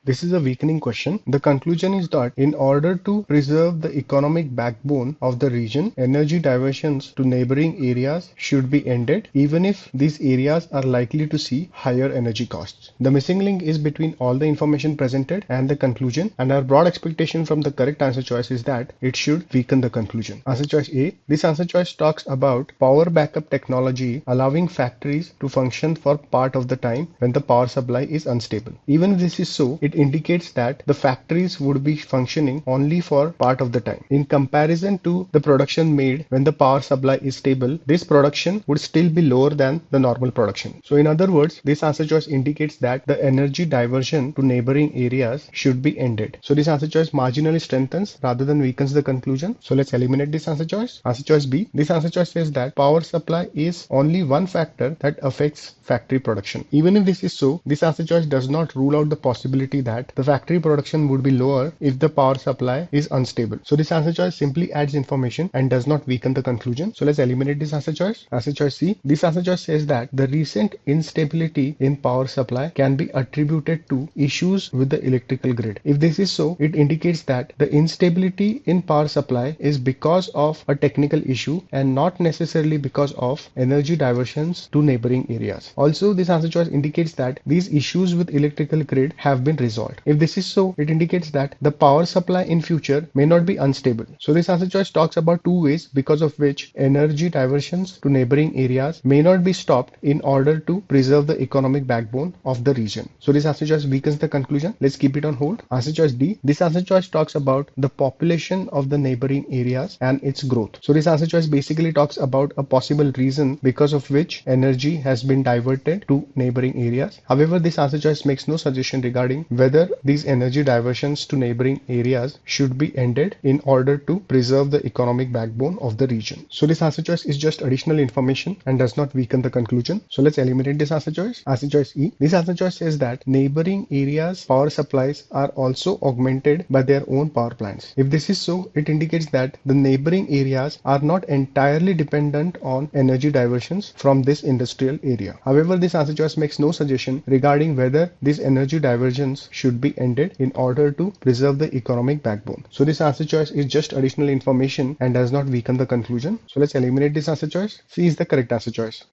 This is a weakening question. The conclusion is that in order to preserve the economic backbone of the region, energy diversions to neighboring areas should be ended, even if these areas are likely to see higher energy costs. The missing link is between all the information presented and the conclusion, and our broad expectation from the correct answer choice is that it should weaken the conclusion. Answer choice A. This answer choice talks about power backup technology allowing factories to function for part of the time when the power supply is unstable. Even if this is so, it indicates that the factories would be functioning only for part of the time. In comparison to the production made when the power supply is stable, this production would still be lower than the normal production. So in other words, this answer choice indicates that the energy diversion to neighboring areas should be ended. So this answer choice marginally strengthens rather than weakens the conclusion. So let's eliminate this answer choice. Answer choice B. This answer choice says that power supply is only one factor that affects factory production. Even if this is so, this answer choice does not rule out the possibility that the factory production would be lower if the power supply is unstable. So this answer choice simply adds information and does not weaken the conclusion. So let's eliminate this answer choice. Answer choice C. This answer choice says that the recent instability in power supply can be attributed to issues with the electrical grid. If this is so, it indicates that the instability in power supply is because of a technical issue and not necessarily because of energy diversions to neighboring areas. Also, this answer choice indicates that these issues with electrical grid have been resolved. If this is so, it indicates that the power supply in future may not be unstable. So this answer choice talks about two ways because of which energy diversions to neighboring areas may not be stopped in order to preserve the economic backbone of the region. So this answer choice weakens the conclusion. Let's keep it on hold. Answer choice D. This answer choice talks about the population of the neighboring areas and its growth. So this answer choice basically talks about a possible reason because of which energy has been diverted to neighboring areas. However, this answer choice makes no suggestion regarding whether these energy diversions to neighboring areas should be ended in order to preserve the economic backbone of the region. So this answer choice is just additional information and does not weaken the conclusion. So let's eliminate this answer choice. Answer choice E. This answer choice says that neighboring areas' power supplies are also augmented by their own power plants. If this is so, it indicates that the neighboring areas are not entirely dependent on energy diversions from this industrial area. However, this answer choice makes no suggestion regarding whether these energy diversions should be ended in order to preserve the economic backbone. So this answer choice is just additional information and does not weaken the conclusion. So let's eliminate this answer choice. C is the correct answer choice.